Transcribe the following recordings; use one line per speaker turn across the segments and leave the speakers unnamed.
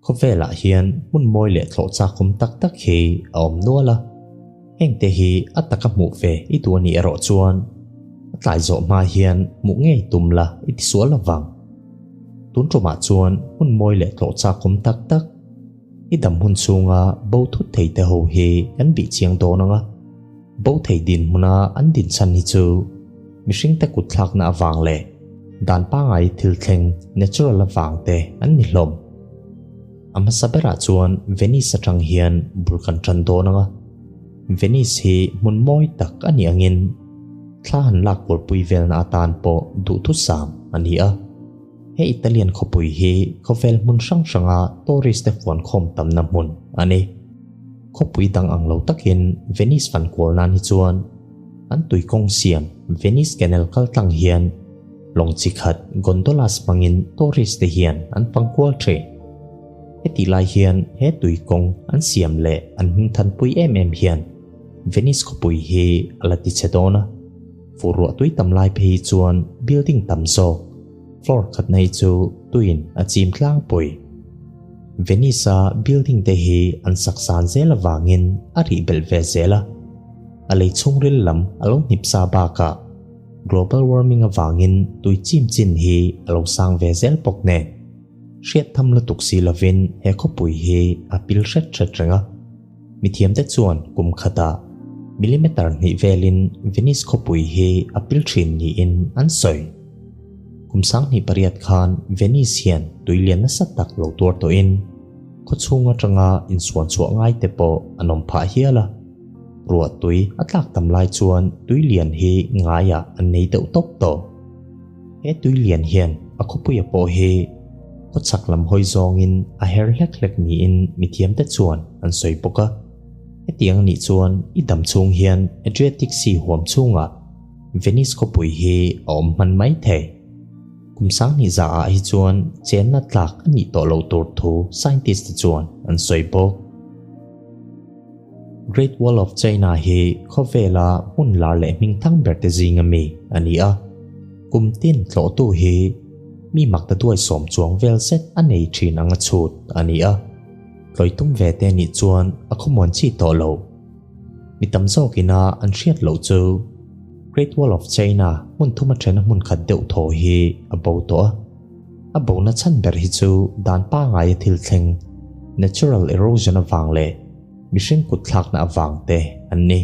có vẻ là hiền muốn môi lệ thổ cha cũng tắc tắc hi ôm nua la hẹn te hi ắt tắc mũ về ít tuần nhẹ rõ chuan tại dỗ mà hiền mũ nghe tùm là ít xóa là vàng tuấn trộm mà chuan muốn môi lệ thổ cha cũng tắc tắc ít đầm hun sung bầu thút thầy te hồ hi anh bị chiang đô nanga bầu thầy din muna anh din san hi chu mi sinh te cút thạc na vàng lệ đàn pa ngay thil theng natural là vàng te anh ni lom ama sabera chuan Venice atang hian bulkan tran do nanga Venice hi mun moi tak ani angin thla han lak por pui vel na atan po du thu sam ani a he Italian khopui hi khovel mun sang sanga tourist fon khom tam na mun ani khopui dang ang lo takin Venice fan kol nan hi chuan an tui kong siam Venice canal kal tang hian long chikhat gondolas mangin tourist te hian an pangkwal tre heti lai hian he tui kong an siam le an hing than pui em hian Venice khopui hi alati chedona furu tui tam lai phi chuan building tam zo floor khat nei chu tuin a chim tlang pui Venice building te hi an saksan zela wangin a ri bel ve zela alei chungril lam alo nipsa ba ka global warming awangin tui chim chin hi alo sang ve zel pok ne riat tham la tuksi lovin he khopui hi apil ret renga mithiam te chuan kum khata millimeter ni velin Venice khopui hi apil thin ni in an soi kumsang ni pariat khan Venice hian tuilian na satak lo tur to in kho chunga tanga in suan chu ngai te po anom pha hiala ruwa tui atlak tam lai chuan tuilian hi ngaya an nei deuh top to he tuilian hian a khopui a po hi ko chaklam hoi zong in a her hlek ni in mithiam te chuan an soi poka etiang ni chuan idam chung hian Adriatic Sea huam chunga Venice khopui hi om man maithei kumsang ni za hi chuan chen na tlak ani to lo tur thu scientist chuan an soi pok Great Wall of China hi khovela mun lar le ming thang berte zingami ani a kum tin tlo tu hi mi makta duai som chuang vel set anei thin anga chut ani a loitum ve te ni chuan a khomon chi to lo mitam zo kina an hriat lo chu Great Wall of China mun thuma thena mun khat deuh tho hi abo to a bo na chan ber hi chu dan pa ngai thil thleng natural erosion awang le mishing kut thak na awang te anni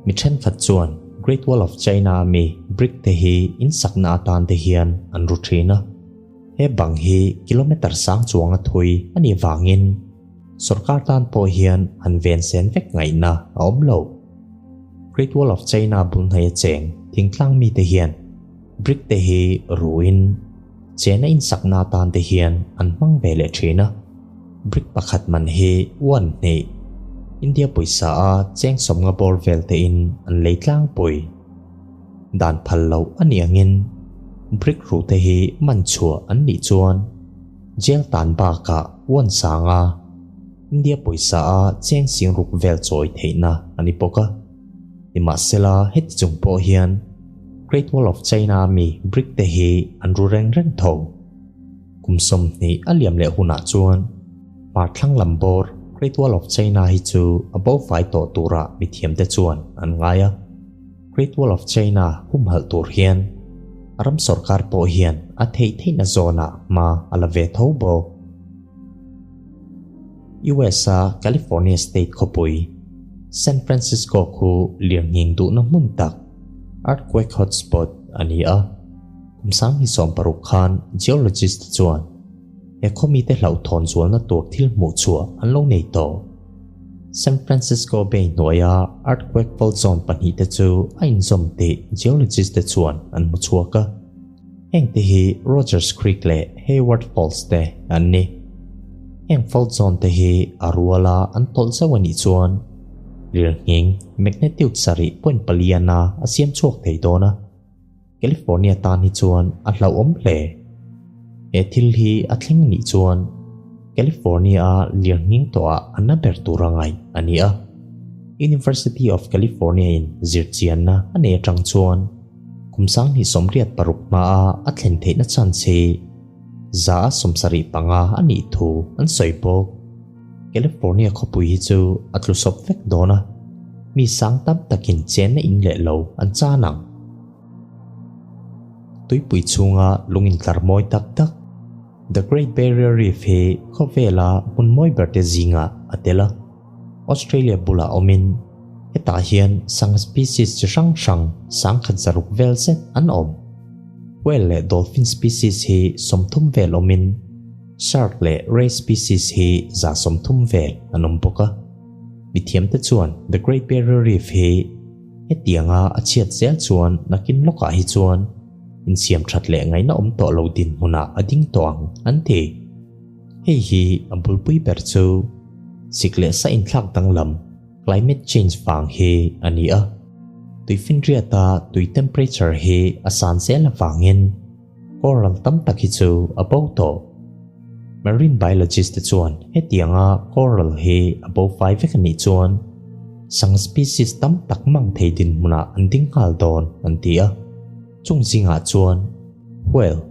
mi then khat chuan Great Wall of China mi brick te hi in sakna tan te hian an ruthina he bang hi kilometer sang chuanga thui ani wangin sarkar tan po hian an ven sen vek ngai na om lo Great Wall of China bul hai cheng thingtlang mi te hian brick te hi ruin chena in sakna tan te hian an mang ve le thina brick pakhat man hi one nei India poisa a cheng somnga bor vel te in an leitlang pui dan phallo ani angin brick ru te hi man chua an ni chuan jel tan ba ka one sanga India poisa a cheng sing ruk vel choi theina ani poka ima sela het chung po hian Great Wall of China mi brick te hi an ru reng tho kumsom ni aliam le huna chuan par thlang lambor Great Wall of China hi chu above vai to tura mithiam te chuan an ngaya Great Wall of China hal tur hian aram sarkar po hian a thei na zona ma alave tho bo USA California State khopui San Francisco khu lianging du na mun tak earthquake hotspot ani a kumsang hi som paruk khan geologist chuan ekomi te lau thon zual na tur thil mu chua an lo nei to San Francisco Bay noya earthquake fault zone pani te chu a in zom te geologist te chuan an mu chua ka heng te hi Rogers Creek le Hayward Falls te an ni heng fault zone te hi aruala an tol zawani chuan lirnging magnetic sari point paliana asiam chuak thei dona California tan hi chuan a hlau om hle ethil hi a thleng ni chuan California lirnging to a anaber turangai ania University of California in Zirchiana ane tang chuan kumsang ni somriat paruk ma a thlen theina chan che za somsari panga ani thu an soipok California khopui hi chu atlusop vek dona mi sang tam takin chen na in le lo an cha nang tuipui chunga lungin tlarmoi tak tak The Great Barrier Reef hi khovela munmoi Varte zinga atela Australia bula omin heta hian sang species chi sang sang khat zaruk vel set an om whale le dolphin species hi somthum vel omin shark le ray species hi za somthum vel anom boka mithiam te chuan The Great Barrier Reef hi hetianga achiat zel chuan nakin loka hi chuan in siam that le ngai na om to lo din huna ading toang an the hei hi abulpui ber chu sikle sa in thak tanglam climate change fang hi ania tuifin Hriata tui temperature hi asan sel wangin coral tam taki chu above to marine biologist chuan hetianga coral hi above 5 ani chuan sang species tam tak mang thei din huna anding hal don antia chung zinga chuan whale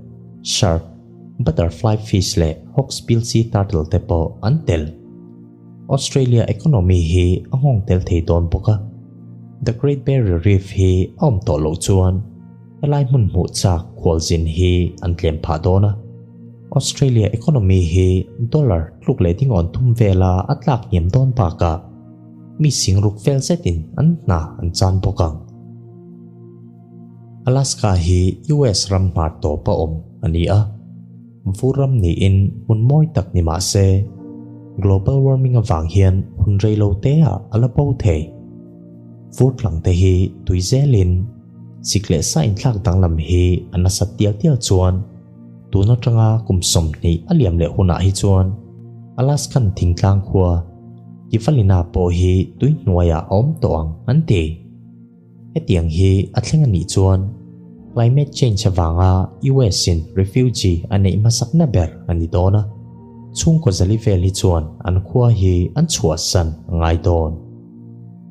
shark butterfly fish le hawksbill sea turtle te po antel Australia economy hi ahong tel thei don boka The Great Barrier Reef hi om to lo chuan elai mun mu cha khwalzin hi an tlem pha dona Australia economy hi dollar tluk le ding on thum vela atlak niam don pa ka mi singruk fel setin an na an chan bokang Alaska hi US ram mar to pa om ania vuram ni in munmoi tak ni ma se global warming awang hian hunrei lo te a ala po the vut lang te hi tuizelin sikle sa in thlak danglam hi anasat tial chuan tuna tanga kumsom ni aliam le huna hi chuan Alaskan thingtlang khua kifalina po hi tui nuaya om toang ante hetiang hi athlenga ni chuan climate change awanga US in refugee anei masak na ber ani dona chung ko zali vel hi chuan an khua hi an chua san ngai don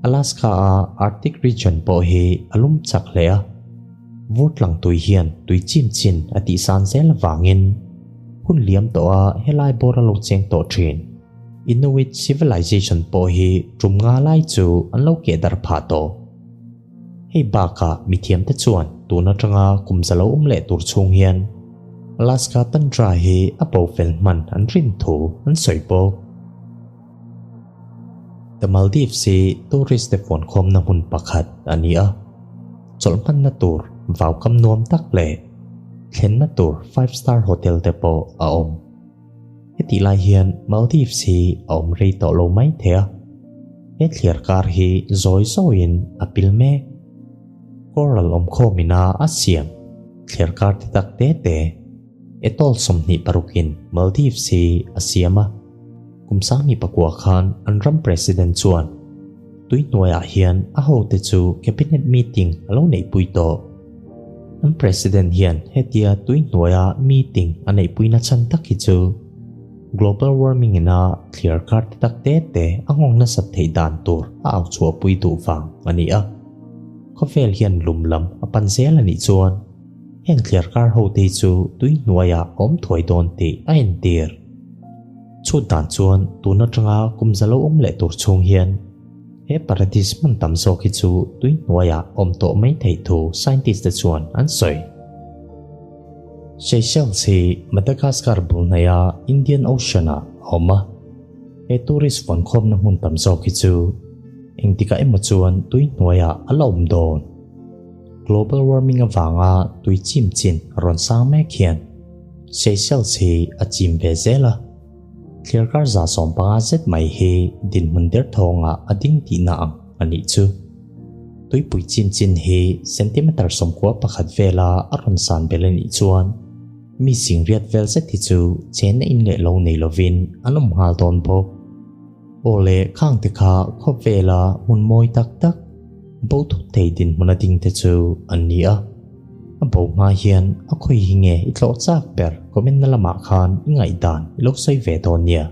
Alaska a Arctic region po hi alum chak lea vutlang tui hian tui chim chin ati san zel wangin hun liam to a helai bora lo cheng to thin Inuit civilization po hi trumnga lai chu an lo ke dar pha to hei baka mithiam te chuan tuna tanga kumzalo le tur chung hian Alaska tundra hi apo felman an rin thu an soipo The Maldives hi tourist te phone khom na hun pakhat ania cholman na tur vào kam nuam tak le thlen na tur 5-star hotel te po a om heti lai hian Maldives hi om rei to lo mai thea he thliar kar hi zoi zoin apil me coral om khomina asiam thliar kar te tak te etol somni parukin Maldives hi asiama kumsami pakwa khan anram president chuan tui noya hian a ho te chu cabinet meeting alo nei pui to an president hian hetia tui noya meeting anei puina chan tak hi chu global warming ina clear card tak te angong na sat thei dan tur a au chua pui tu wang ani a khofel hian lumlam apan zel ani chuan heng clear card ho te chu tui noya om thoi don ti a en tir chu dan chuan tuna tanga kumzalo le tur chung hian he paradise man tam zo ki chu tui noya om to mai thei thu scientist te chuan an soi Seychelles hi Madagascar bulnaya Indian Ocean a oma he tourist fon khom na mun tam zo ki chu engtika emo chuan tui noya alom don global warming awanga tui chim chin ron sang me khian Seychelles hi achim ve zela clear car za som panga zet mai hi din mundir thonga ading ti na ang ani chu tui pui chin chin hi centimeter som kwa pakhat vela aron san belani chuan mi singriat vel zet hi chu chen in le lo nei lovin anom hal don bo ole khang te kha kho vela mun moi tak tak bo thu thei din munading te chu ania abo ma hian akhoi hinge itlo chak per komen na lama khan ingai dan lok soi ve don nia